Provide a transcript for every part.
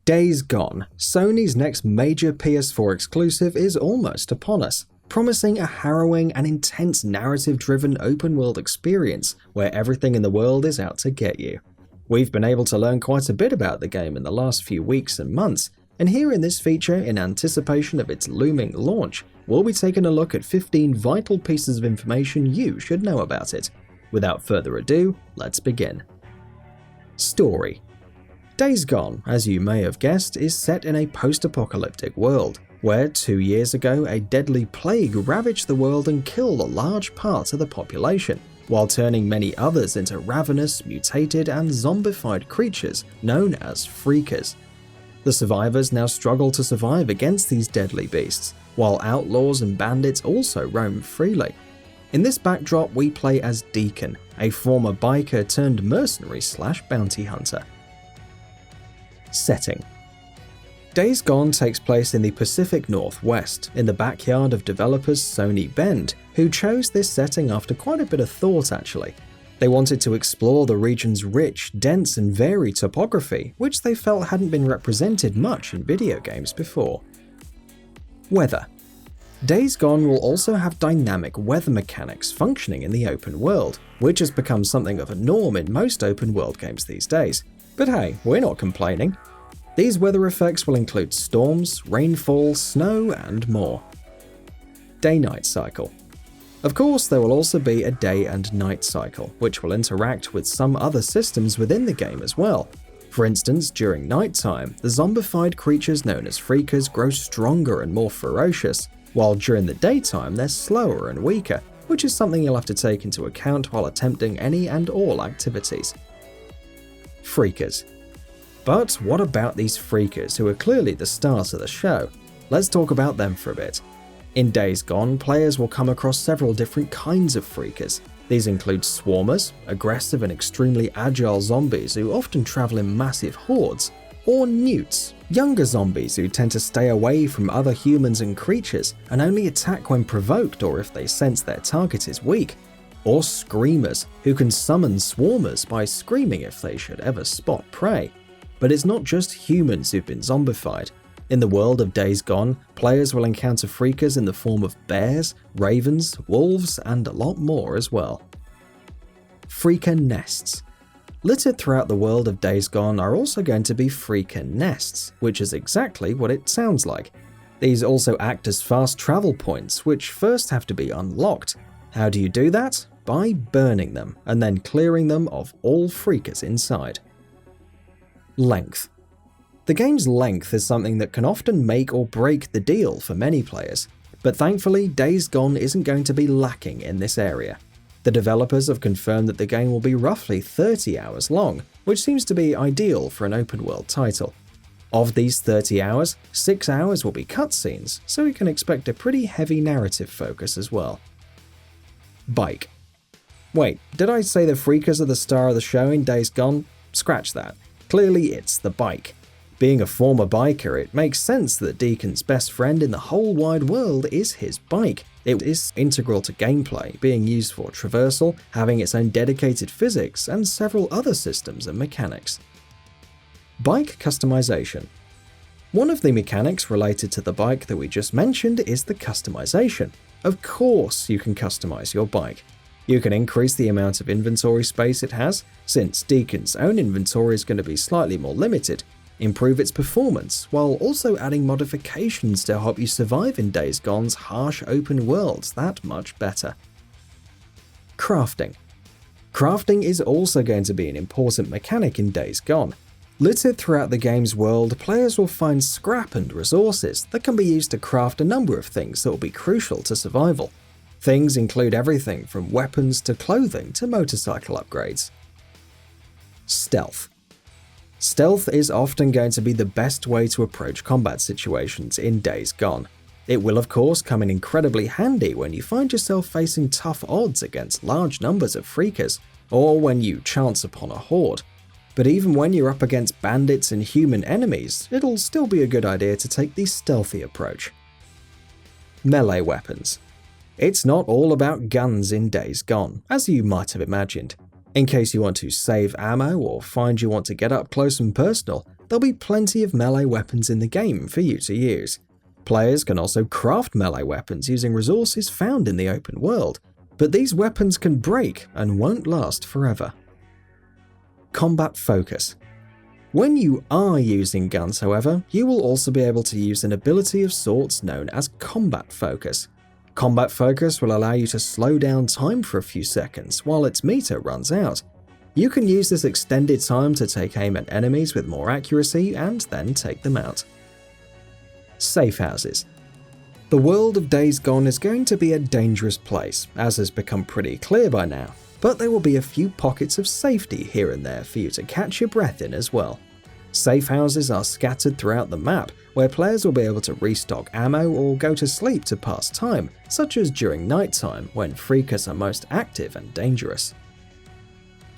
Days Gone, Sony's next major PS4 exclusive, is almost upon us, promising a harrowing and intense narrative-driven open-world experience where everything in the world is out to get you. We've been able to learn quite a bit about the game in the last few weeks and months, and here in this feature, in anticipation of its looming launch, we'll be taking a look at 15 vital pieces of information you should know about it. Without further ado, let's begin. Story. Days Gone, as you may have guessed, is set in a post-apocalyptic world, where 2 years ago a deadly plague ravaged the world and killed a large part of the population, while turning many others into ravenous, mutated, and zombified creatures known as freakers. The survivors now struggle to survive against these deadly beasts, while outlaws and bandits also roam freely. In this backdrop, we play as Deacon, a former biker turned mercenary/bounty hunter. Setting. Days Gone takes place in the Pacific Northwest, in the backyard of developers Sony Bend, who chose this setting after quite a bit of thought actually. They wanted to explore the region's rich, dense and varied topography, which they felt hadn't been represented much in video games before. Weather. Days Gone will also have dynamic weather mechanics functioning in the open world, which has become something of a norm in most open world games these days. But hey, we're not complaining. These weather effects will include storms, rainfall, snow, and more. Day-night cycle. Of course, there will also be a day and night cycle, which will interact with some other systems within the game as well. For instance, during nighttime, the zombified creatures known as freakers grow stronger and more ferocious, while during the daytime they're slower and weaker, which is something you'll have to take into account while attempting any and all activities. Freakers. But what about these freakers who are clearly the stars of the show? Let's talk about them for a bit. In Days Gone, players will come across several different kinds of freakers. These include swarmers, aggressive and extremely agile zombies who often travel in massive hordes, or newts, younger zombies who tend to stay away from other humans and creatures and only attack when provoked or if they sense their target is weak. Or screamers, who can summon swarmers by screaming if they should ever spot prey. But it's not just humans who've been zombified. In the world of Days Gone, players will encounter freakers in the form of bears, ravens, wolves, and a lot more as well. Freaker nests. Littered throughout the world of Days Gone are also going to be freaker nests, which is exactly what it sounds like. These also act as fast travel points, which first have to be unlocked. How do you do that? By burning them, and then clearing them of all freakers inside. Length. The game's length is something that can often make or break the deal for many players, but thankfully Days Gone isn't going to be lacking in this area. The developers have confirmed that the game will be roughly 30 hours long, which seems to be ideal for an open world title. Of these 30 hours, 6 hours will be cutscenes, so we can expect a pretty heavy narrative focus as well. Bike. Wait, did I say the freakers are the star of the show in Days Gone? Scratch that. Clearly it's the bike. Being a former biker, it makes sense that Deacon's best friend in the whole wide world is his bike. It is integral to gameplay, being used for traversal, having its own dedicated physics, and several other systems and mechanics. Bike customization. One of the mechanics related to the bike that we just mentioned is the customization. Of course you can customize your bike. You can increase the amount of inventory space it has, since Deacon's own inventory is going to be slightly more limited, improve its performance, while also adding modifications to help you survive in Days Gone's harsh open worlds that much better. Crafting. Crafting is also going to be an important mechanic in Days Gone. Littered throughout the game's world, players will find scrap and resources that can be used to craft a number of things that will be crucial to survival. Things include everything from weapons to clothing to motorcycle upgrades. Stealth. Stealth is often going to be the best way to approach combat situations in Days Gone. It will of course come in incredibly handy when you find yourself facing tough odds against large numbers of freakers, or when you chance upon a horde. But even when you're up against bandits and human enemies, it'll still be a good idea to take the stealthy approach. Melee weapons. It's not all about guns in Days Gone, as you might have imagined. In case you want to save ammo or find you want to get up close and personal, there'll be plenty of melee weapons in the game for you to use. Players can also craft melee weapons using resources found in the open world, but these weapons can break and won't last forever. Combat focus. When you are using guns, however, you will also be able to use an ability of sorts known as combat focus. Combat focus will allow you to slow down time for a few seconds while its meter runs out. You can use this extended time to take aim at enemies with more accuracy and then take them out. Safe houses. The world of Days Gone is going to be a dangerous place, as has become pretty clear by now, but there will be a few pockets of safety here and there for you to catch your breath in as well. Safe houses are scattered throughout the map, where players will be able to restock ammo or go to sleep to pass time, such as during nighttime when freakers are most active and dangerous.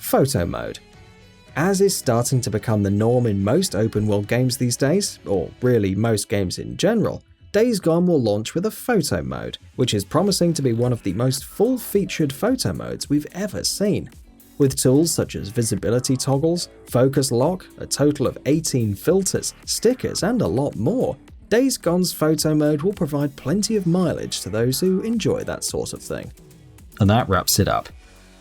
Photo mode. As is starting to become the norm in most open world games these days, or really most games in general, Days Gone will launch with a photo mode, which is promising to be one of the most full-featured photo modes we've ever seen. With tools such as visibility toggles, focus lock, a total of 18 filters, stickers, and a lot more, Days Gone's photo mode will provide plenty of mileage to those who enjoy that sort of thing. And that wraps it up.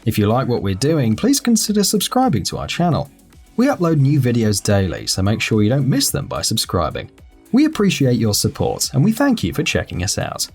If you like what we're doing, please consider subscribing to our channel. We upload new videos daily, so make sure you don't miss them by subscribing. We appreciate your support, and we thank you for checking us out.